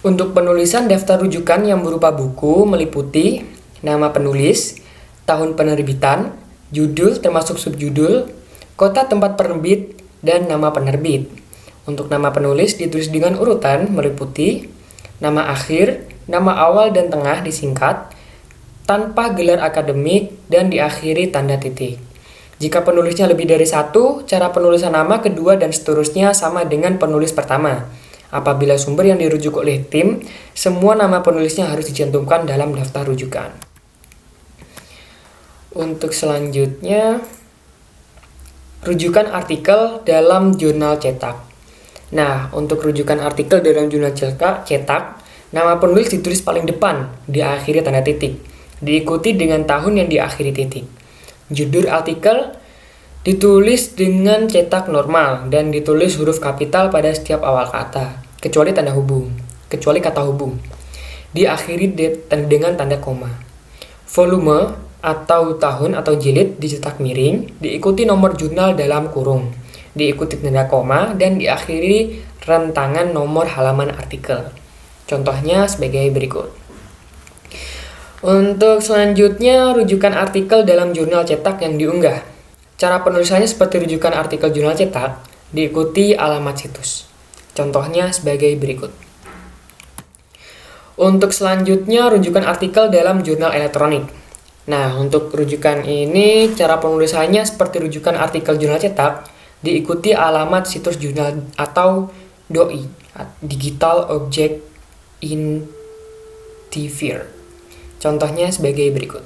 Untuk penulisan daftar rujukan yang berupa buku meliputi nama penulis, tahun penerbitan, judul termasuk subjudul, kota tempat penerbit, dan nama penerbit. Untuk nama penulis ditulis dengan urutan meliputi nama akhir, nama awal dan tengah disingkat, tanpa gelar akademik, dan diakhiri tanda titik. Jika penulisnya lebih dari satu, cara penulisan nama kedua dan seterusnya sama dengan penulis pertama. Apabila sumber yang dirujuk oleh tim, semua nama penulisnya harus dicantumkan dalam daftar rujukan. Untuk selanjutnya, rujukan artikel dalam jurnal cetak. Nah, untuk rujukan artikel dalam jurnal cetak, nama penulis ditulis paling depan, diakhiri tanda titik, diikuti dengan tahun yang diakhiri titik. Judul artikel ditulis dengan cetak normal dan ditulis huruf kapital pada setiap awal kata, kecuali kata hubung. Diakhiri dengan tanda koma. Volume atau tahun atau jilid dicetak miring, diikuti nomor jurnal dalam kurung, diikuti tanda koma, dan diakhiri rentangan nomor halaman artikel. Contohnya sebagai berikut. Untuk selanjutnya, rujukan artikel dalam jurnal cetak yang diunggah. Cara penulisannya seperti rujukan artikel jurnal cetak, diikuti alamat situs. Contohnya sebagai berikut. Untuk selanjutnya, rujukan artikel dalam jurnal elektronik. Nah, untuk rujukan ini, cara penulisannya seperti rujukan artikel jurnal cetak, diikuti alamat situs jurnal atau DOI, Digital Object Identifier. Contohnya sebagai berikut.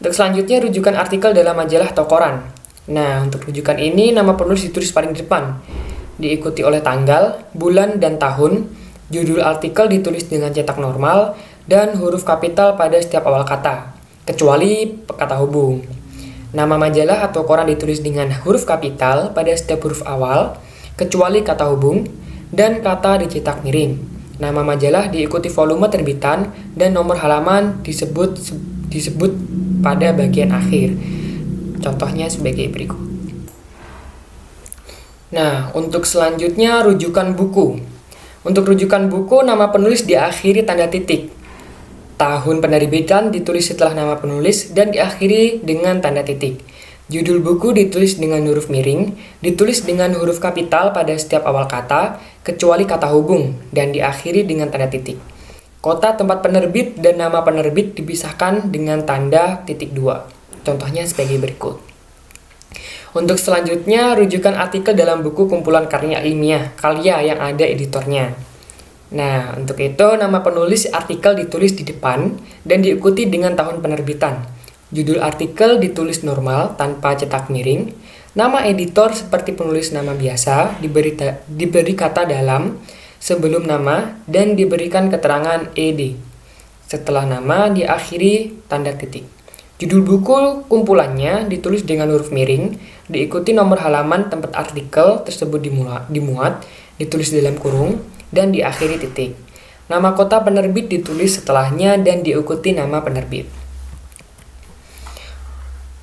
Untuk selanjutnya, rujukan artikel dalam majalah atau koran. Nah, untuk rujukan ini, nama penulis ditulis paling depan, diikuti oleh tanggal, bulan, dan tahun. Judul artikel ditulis dengan cetak normal, dan huruf kapital pada setiap awal kata, kecuali kata hubung. Nama majalah atau koran ditulis dengan huruf kapital pada setiap huruf awal, kecuali kata hubung, dan kata dicetak miring. Nama majalah diikuti volume terbitan, dan nomor halaman disebut pada bagian akhir. Contohnya sebagai berikut. Nah, untuk selanjutnya rujukan buku. Untuk rujukan buku, nama penulis diakhiri tanda titik. Tahun penerbitan ditulis setelah nama penulis dan diakhiri dengan tanda titik. Judul buku ditulis dengan huruf miring, ditulis dengan huruf kapital pada setiap awal kata, kecuali kata hubung, dan diakhiri dengan tanda titik. Kota tempat penerbit dan nama penerbit dipisahkan dengan tanda titik 2. Contohnya sebagai berikut. Untuk selanjutnya, rujukan artikel dalam buku kumpulan karya ilmiah, yang ada editornya. Nah, untuk itu nama penulis artikel ditulis di depan dan diikuti dengan tahun penerbitan. Judul artikel ditulis normal tanpa cetak miring. Nama editor seperti penulis nama biasa, diberi kata dalam sebelum nama dan diberikan keterangan ed. Setelah nama diakhiri tanda titik. Judul buku kumpulannya ditulis dengan huruf miring, diikuti nomor halaman tempat artikel tersebut dimuat, ditulis dalam kurung, dan diakhiri titik. Nama kota penerbit ditulis setelahnya dan diikuti nama penerbit.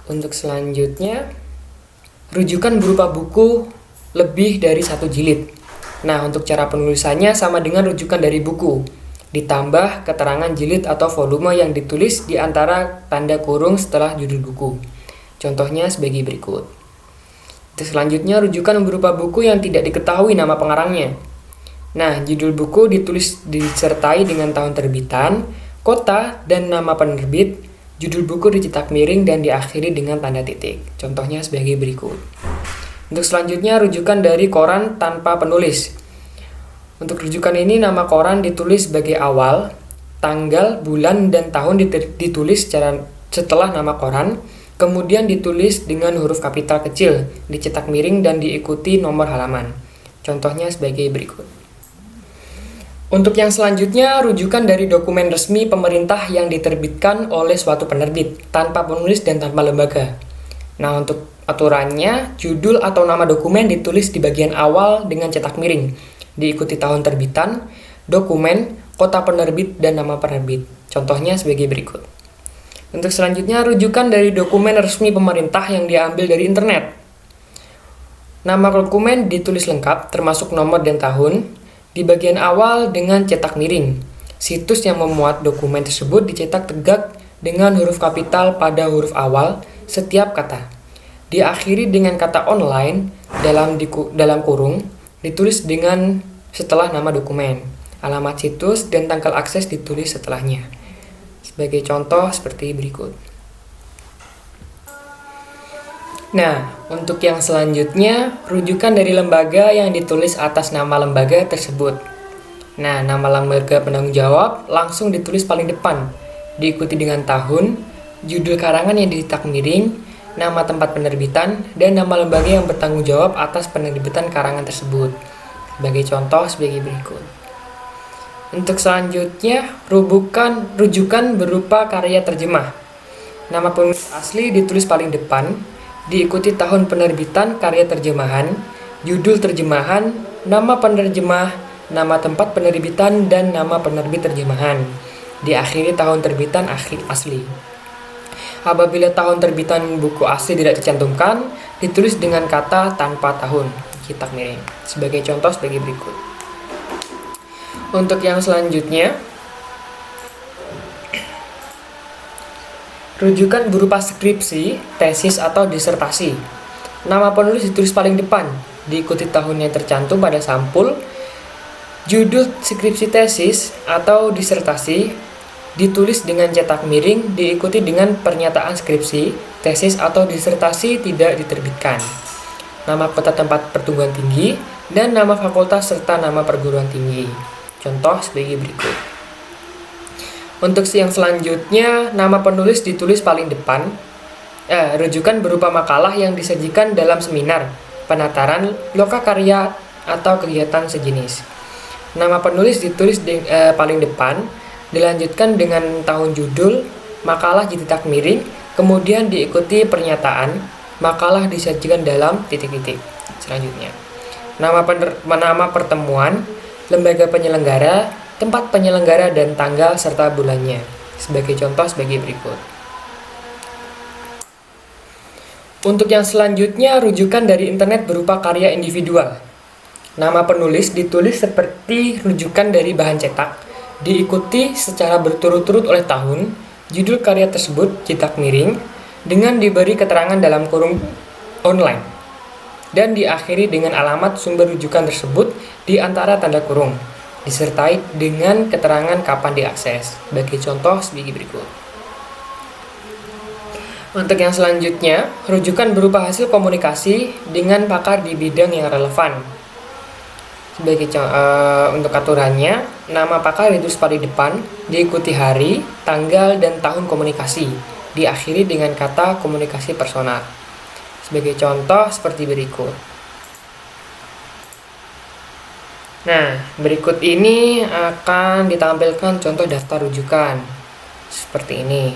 Untuk selanjutnya, rujukan berupa buku lebih dari satu jilid. Nah, untuk cara penulisannya sama dengan rujukan dari buku, ditambah keterangan jilid atau volume yang ditulis di antara tanda kurung setelah judul buku. Contohnya sebagai berikut. Selanjutnya, rujukan berupa buku yang tidak diketahui nama pengarangnya. Nah, judul buku ditulis disertai dengan tahun terbitan, kota, dan nama penerbit. Judul buku dicetak miring dan diakhiri dengan tanda titik. Contohnya sebagai berikut. Untuk selanjutnya, rujukan dari koran tanpa penulis. Untuk rujukan ini, nama koran ditulis sebagai awal, tanggal, bulan, dan tahun ditulis setelah nama koran, kemudian ditulis dengan huruf kapital kecil, dicetak miring, dan diikuti nomor halaman. Contohnya sebagai berikut. Untuk yang selanjutnya, rujukan dari dokumen resmi pemerintah yang diterbitkan oleh suatu penerbit, tanpa penulis dan tanpa lembaga. Nah, untuk aturannya, judul atau nama dokumen ditulis di bagian awal dengan cetak miring, diikuti tahun terbitan, dokumen, kota penerbit, dan nama penerbit. Contohnya sebagai berikut. Untuk selanjutnya, rujukan dari dokumen resmi pemerintah yang diambil dari internet. Nama dokumen ditulis lengkap, termasuk nomor dan tahun, Di bagian awal dengan cetak miring. Situs yang memuat dokumen tersebut dicetak tegak dengan huruf kapital pada huruf awal setiap kata. Diakhiri dengan kata online dalam kurung, ditulis dengan setelah nama dokumen. Alamat situs dan tanggal akses ditulis setelahnya. Sebagai contoh seperti berikut. Nah, untuk yang selanjutnya, rujukan dari lembaga yang ditulis atas nama lembaga tersebut. Nah, nama lembaga penanggung jawab langsung ditulis paling depan, diikuti dengan tahun, judul karangan yang dicetak miring, nama tempat penerbitan, dan nama lembaga yang bertanggung jawab atas penerbitan karangan tersebut. Sebagai contoh sebagai berikut. Untuk selanjutnya, rujukan berupa karya terjemah. Nama penulis asli ditulis paling depan, diikuti tahun penerbitan karya terjemahan, judul terjemahan, nama penerjemah, nama tempat penerbitan, dan nama penerbit terjemahan. Diakhiri tahun terbitan asli. Apabila tahun terbitan buku asli tidak dicantumkan, ditulis dengan kata tanpa tahun, cetak miring. Sebagai contoh sebagai berikut. Untuk yang selanjutnya, rujukan berupa skripsi, tesis, atau disertasi. Nama penulis ditulis paling depan, diikuti tahun yang tercantum pada sampul. Judul skripsi, tesis, atau disertasi ditulis dengan cetak miring, diikuti dengan pernyataan skripsi, tesis, atau disertasi tidak diterbitkan. Nama kota tempat perguruan tinggi, dan nama fakultas serta nama perguruan tinggi. Contoh sebagai berikut. Untuk yang selanjutnya, nama penulis ditulis paling depan. Rujukan berupa makalah yang disajikan dalam seminar, penataran, lokakarya, atau kegiatan sejenis. Nama penulis ditulis paling depan, dilanjutkan dengan tahun judul, makalah dicetak miring, kemudian diikuti pernyataan, makalah disajikan dalam titik-titik. Selanjutnya, nama pertemuan, lembaga penyelenggara, tempat penyelenggara, dan tanggal serta bulannya. Sebagai contoh sebagai berikut. Untuk yang selanjutnya, rujukan dari internet berupa karya individual. Nama penulis ditulis seperti rujukan dari bahan cetak, diikuti secara berturut-turut oleh tahun, judul karya tersebut cetak miring, dengan diberi keterangan dalam kurung online, dan diakhiri dengan alamat sumber rujukan tersebut di antara tanda kurung, disertai dengan keterangan kapan diakses. Sebagai contoh sebagai berikut. Untuk yang selanjutnya, rujukan berupa hasil komunikasi dengan pakar di bidang yang relevan. Untuk aturannya, nama pakar ditulis paling depan, diikuti hari, tanggal, dan tahun komunikasi, diakhiri dengan kata komunikasi personal. Sebagai contoh seperti berikut. Nah, berikut ini akan ditampilkan contoh daftar rujukan. Seperti ini.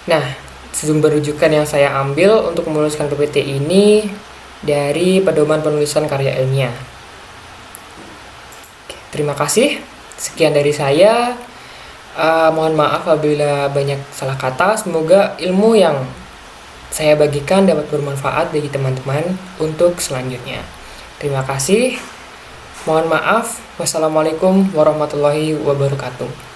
Nah, sumber rujukan yang saya ambil untuk menuliskan PPT ini dari Pedoman Penulisan Karya Ilmiah. Terima kasih. Sekian dari saya. Mohon maaf apabila banyak salah kata. Semoga ilmu yang saya bagikan dapat bermanfaat bagi teman-teman untuk selanjutnya. Terima kasih. Mohon maaf. Wassalamualaikum warahmatullahi wabarakatuh.